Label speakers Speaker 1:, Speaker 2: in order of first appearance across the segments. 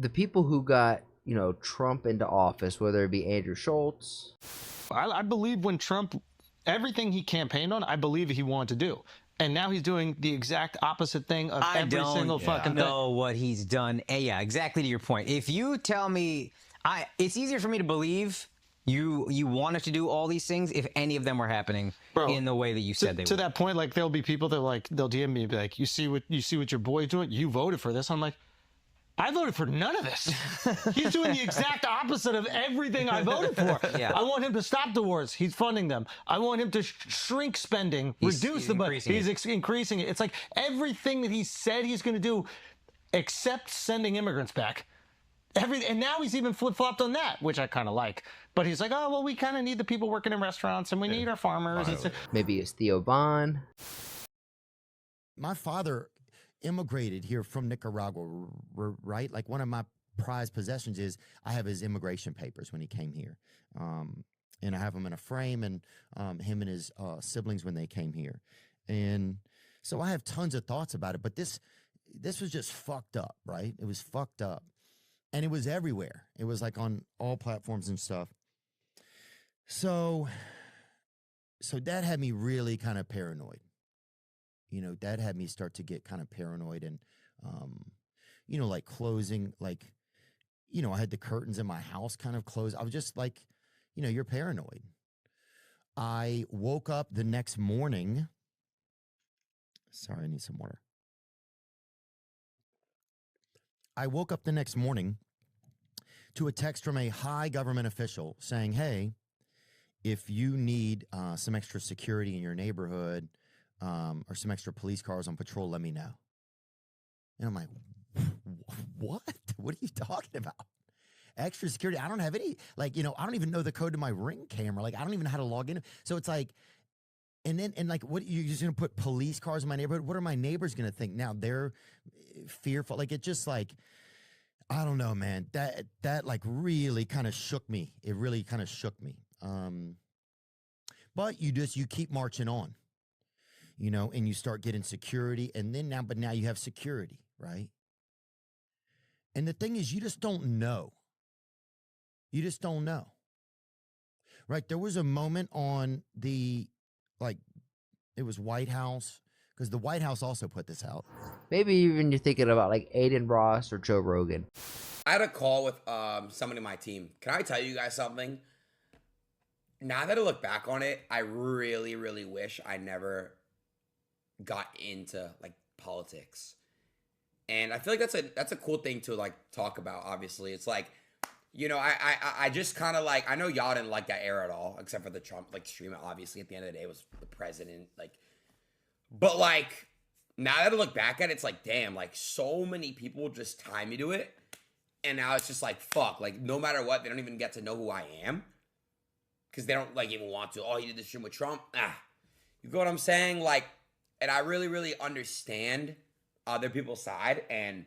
Speaker 1: The people who got, Trump into office, whether it be Andrew Schultz.
Speaker 2: I believe when Trump, everything he campaigned on, I believe he wanted to do. And now he's doing the exact opposite thing of every single fucking thing.
Speaker 3: I don't know what he's done. Yeah, exactly to your point. If you tell me, it's easier for me to believe you wanted to do all these things if any of them were happening in the way that you said they were.
Speaker 2: To that point, like there'll be people that they'll DM me and be like, you see what your boy's doing? You voted for this. I'm like, I voted for none of this. He's doing the exact opposite of everything I voted for.
Speaker 3: Yeah.
Speaker 2: I want him to stop the wars. He's funding them. I want him to shrink spending, reduce the budget. He's increasing it. It's like everything that he said he's going to do, except sending immigrants back. And now he's even flip-flopped on that, which I kind of like. But he's like, oh, well, we kind of need the people working in restaurants, and we need our farmers.
Speaker 1: Maybe it's Theo Von.
Speaker 4: My father immigrated here from Nicaragua, right? Like one of my prized possessions is I have his immigration papers when he came here. And I have them in a frame, and him and his siblings when they came here. And so I have tons of thoughts about it, but this was just fucked up, right? It was fucked up. And it was everywhere. It was like on all platforms and stuff. So that had me really kind of paranoid. That had me start to get kind of paranoid and, like closing, like, I had the curtains in my house kind of closed. I was just like, you're paranoid. I woke up the next morning. Sorry, I need some water. I woke up the next morning to a text from a high government official saying, hey, if you need some extra security in your neighborhood, or some extra police cars on patrol, let me know. And I'm like, what? What are you talking about? Extra security? I don't have any, I don't even know the code to my Ring camera. Like, I don't even know how to log in. So it's like, what, you're just going to put police cars in my neighborhood? What are my neighbors going to think? Now they're fearful. Like, it just like, I don't know, man. That like really kind of shook me. It really kind of shook me. But you keep marching on. And you start getting security, and then now you have security, right? And the thing is, you just don't know. You just don't know. Right? There was a moment on it was White House, because the White House also put this out.
Speaker 1: Maybe even you're thinking about like Aiden Ross or Joe Rogan.
Speaker 5: I had a call with someone in my team. Can I tell you guys something? Now that I look back on it, I really, really wish I never got into like politics. And I feel like that's a cool thing to like talk about. Obviously, it's like, I just kind of like, I know y'all didn't like that era at all, except for the Trump like stream. Obviously, at the end of the day, it was the president. Like, but like now that I look back at it, it's like, damn, like so many people just tie me to it, and now it's just like, fuck, like no matter what, they don't even get to know who I am because they don't like even want to. Oh, you did this stream with Trump. You get what I'm saying? Like. And I really, really understand other people's side. And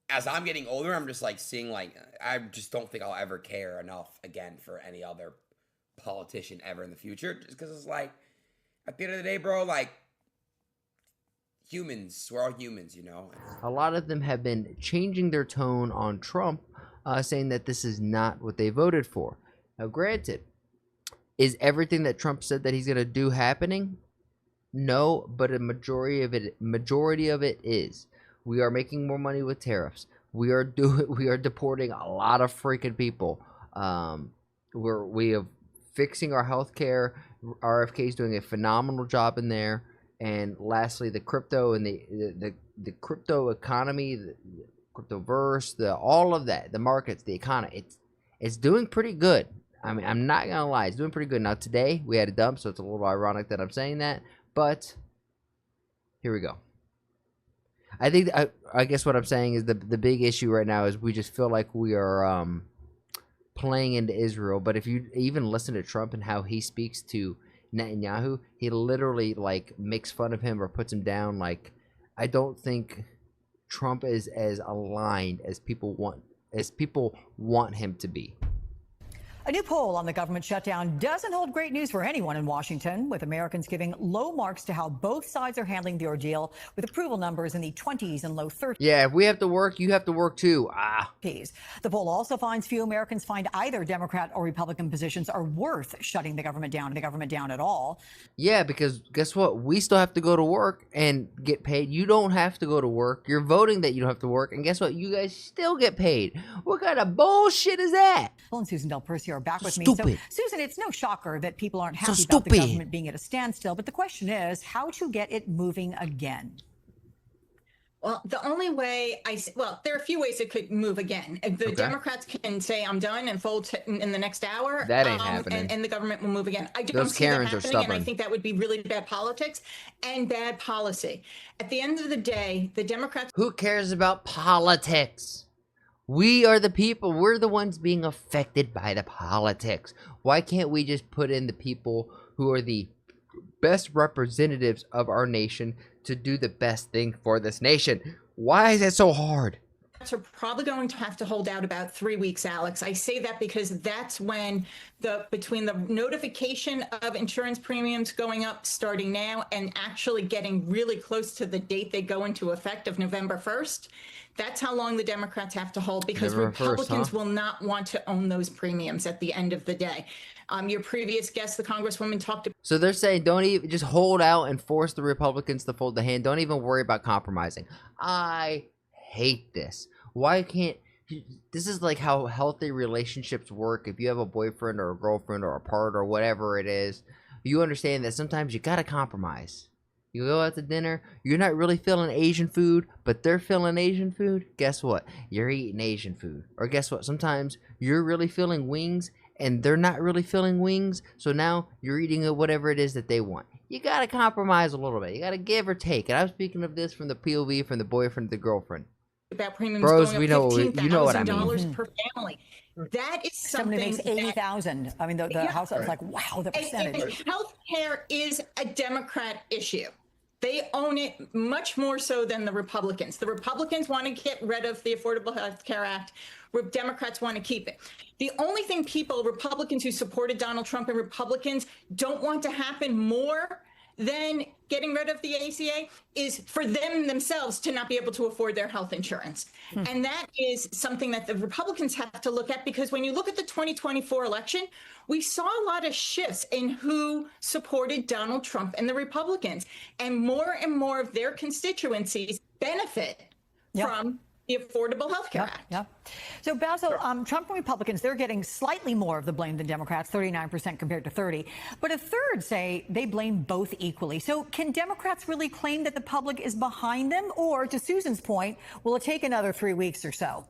Speaker 5: as I'm getting older, I'm just like seeing like, I just don't think I'll ever care enough again for any other politician ever in the future. Just because it's like, at the end of the day, bro, like humans, we're all humans,
Speaker 1: A lot of them have been changing their tone on Trump, saying that this is not what they voted for. Now, granted, is everything that Trump said that he's going to do happening? No, but a majority of it is. We are making more money with tariffs. We are deporting a lot of freaking people. We are fixing our healthcare. RFK is doing a phenomenal job in there. And lastly, the crypto and the crypto economy, the cryptoverse, all of that, the markets, the economy, it's doing pretty good. I mean, I'm not gonna lie, it's doing pretty good. Now today we had a dump, so it's a little ironic that I'm saying that. But here we go. I guess what I'm saying is the big issue right now is we just feel like we are playing into Israel. But if you even listen to Trump and how he speaks to Netanyahu, he literally like makes fun of him or puts him down. Like, I don't think Trump is as aligned as people want him to be.
Speaker 6: A new poll on the government shutdown doesn't hold great news for anyone in Washington, with Americans giving low marks to how both sides are handling the ordeal, with approval numbers in the 20s and low 30s.
Speaker 1: Yeah, if we have to work, you have to work too.
Speaker 6: The poll also finds few Americans find either Democrat or Republican positions are worth shutting the government down at all.
Speaker 1: Yeah, because guess what? We still have to go to work and get paid. You don't have to go to work. You're voting that you don't have to work, and guess what? You guys still get paid. What kind of bullshit is that?
Speaker 6: Well, and Susan Del Percio are back with me.
Speaker 1: Stupid.
Speaker 6: So, Susan, it's no shocker that people aren't happy about the government being at a standstill, but the question is how to get it moving again.
Speaker 7: Well, the only way there are a few ways it could move again. The Democrats can say, I'm done and fold in the next hour.
Speaker 1: That ain't happening.
Speaker 7: And the government will move again. I don't
Speaker 1: Those
Speaker 7: see that
Speaker 1: Karens are
Speaker 7: happening,
Speaker 1: stubborn.
Speaker 7: and I think that would be really bad politics and bad policy. At the end of the day, the Democrats...
Speaker 1: Who cares about politics? We are the people. We're the ones being affected by the politics. Why can't we just put in the people who are the best representatives of our nation to do the best thing for this nation? Why is it so hard?
Speaker 7: Are probably going to have to hold out about 3 weeks, Alex. I say that because that's when between the notification of insurance premiums going up starting now and actually getting really close to the date they go into effect of November 1st, that's how long the Democrats have to hold, because Republicans will not want to own those premiums at the end of the day. Your previous guest, the Congresswoman, talked about...
Speaker 1: So they're saying don't even just hold out and force the Republicans to fold the hand. Don't even worry about compromising. I hate this. Why can't... This is like how healthy relationships work. If you have a boyfriend or a girlfriend or a partner or whatever it is, you understand that sometimes you gotta compromise. You go out to dinner, you're not really feeling Asian food, but they're feeling Asian food. Guess what? You're eating Asian food. Or guess what? Sometimes you're really feeling wings and they're not really feeling wings, so now you're eating whatever it is that they want. You gotta compromise a little bit. You gotta give or take. And I'm speaking of this from the POV, from the boyfriend to the girlfriend.
Speaker 7: About premiums
Speaker 1: Bros,
Speaker 7: going
Speaker 1: we
Speaker 7: up
Speaker 1: know, you know what I mean.
Speaker 7: $15,000 per family. That is something.
Speaker 6: Somebody makes 80,000. I mean, the House is like, wow, the percentage.
Speaker 7: Health care is a Democrat issue. They own it much more so than the Republicans. The Republicans want to get rid of the Affordable Health Care Act. Democrats want to keep it. The only thing Republicans who supported Donald Trump and Republicans don't want to happen more than getting rid of the ACA is for them themselves to not be able to afford their health insurance. And that is something that the Republicans have to look at, because when you look at the 2024 election, we saw a lot of shifts in who supported Donald Trump and the Republicans, and more of their constituencies benefit from the Affordable Health Care Act.
Speaker 6: Yeah. So, Basil, Trump and Republicans, they're getting slightly more of the blame than Democrats, 39% compared to 30%. But a third say they blame both equally. So can Democrats really claim that the public is behind them? Or, to Susan's point, will it take another 3 weeks or so?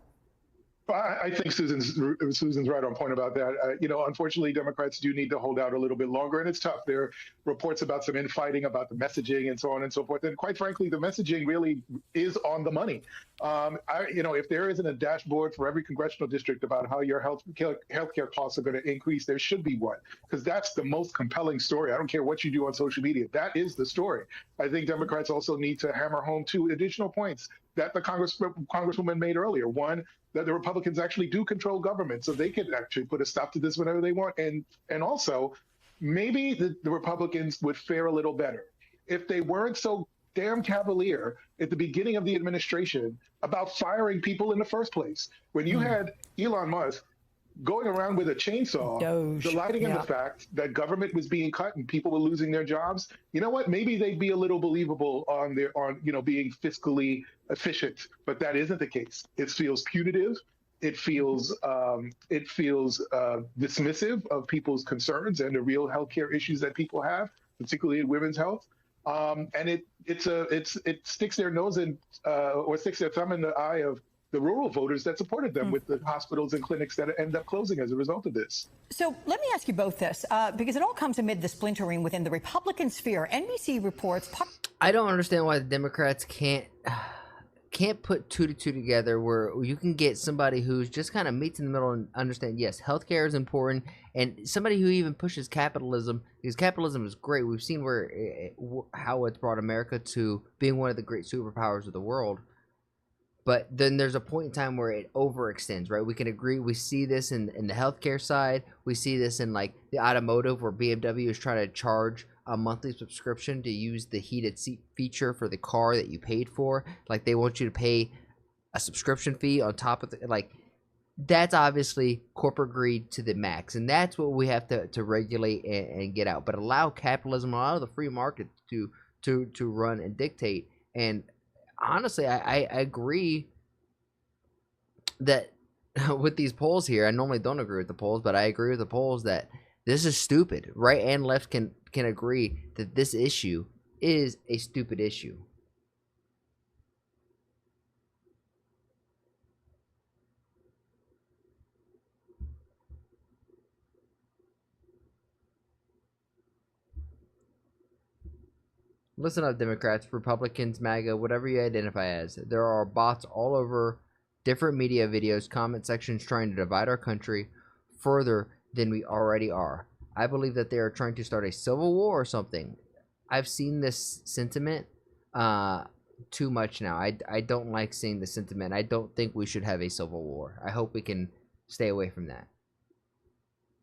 Speaker 8: I think Susan's right on point about that. Unfortunately, Democrats do need to hold out a little bit longer, and it's tough. There are reports about some infighting about the messaging and so on and so forth. And quite frankly, the messaging really is on the money. If there isn't a dashboard for every congressional district about how your healthcare costs are going to increase, there should be one, because that's the most compelling story. I don't care what you do on social media. That is the story. I think Democrats also need to hammer home two additional points that the Congresswoman made earlier. One, that the Republicans actually do control government, so they can actually put a stop to this whenever they want. And also, maybe the Republicans would fare a little better if they weren't so damn cavalier at the beginning of the administration about firing people in the first place. When you had Elon Musk going around with a chainsaw, delighting in the fact that government was being cut and people were losing their jobs, you know what? Maybe they'd be a little believable on being fiscally efficient, but that isn't the case. It feels punitive. It feels dismissive of people's concerns and the real healthcare issues that people have, particularly in women's health. And it sticks their nose in or sticks their thumb in the eye of the rural voters that supported them with the hospitals and clinics that end up closing as a result of this.
Speaker 6: So let me ask you both this, because it all comes amid the splintering within the Republican sphere. NBC reports...
Speaker 1: I don't understand why the Democrats can't put two to two together, where you can get somebody who's just kind of meets in the middle and understand, yes, healthcare is important, and somebody who even pushes capitalism, because capitalism is great. We've seen how it's brought America to being one of the great superpowers of the world. But then there's a point in time where it overextends, right? We can agree. We see this in the healthcare side. We see this in like the automotive, where BMW is trying to charge a monthly subscription to use the heated seat feature for the car that you paid for. Like they want you to pay a subscription fee on top of the, like, that's obviously corporate greed to the max, and that's what we have to regulate and get out. But allow capitalism, allow the free market to run and dictate. And honestly, I agree that with these polls here, I normally don't agree with the polls, but I agree with the polls that this is stupid. Right and left can agree that this issue is a stupid issue. Listen up, Democrats, Republicans, MAGA, whatever you identify as. There are bots all over different media videos, comment sections trying to divide our country further than we already are. I believe that they are trying to start a civil war or something. I've seen this sentiment too much now. I don't like seeing the sentiment. I don't think we should have a civil war. I hope we can stay away from that.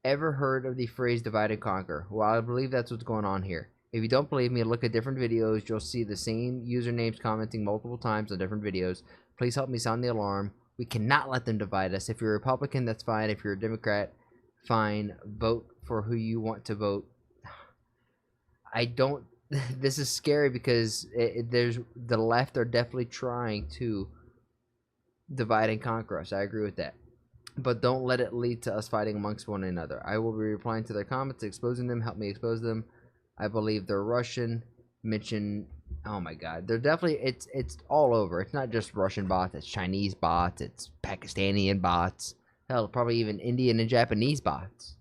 Speaker 1: Ever heard of the phrase divide and conquer? Well, I believe that's what's going on here. If you don't believe me, look at different videos. You'll see the same usernames commenting multiple times on different videos. Please help me sound the alarm. We cannot let them divide us. If you're a Republican, that's fine. If you're a Democrat, fine. Vote for who you want to vote. I don't... This is scary because there's the left are definitely trying to divide and conquer us. I agree with that. But don't let it lead to us fighting amongst one another. I will be replying to their comments, exposing them. Help me expose them. I believe they're Russian. Mention, oh my God, they're definitely, it's all over. It's not just Russian bots, it's Chinese bots, it's Pakistani bots, hell, probably even Indian and Japanese bots.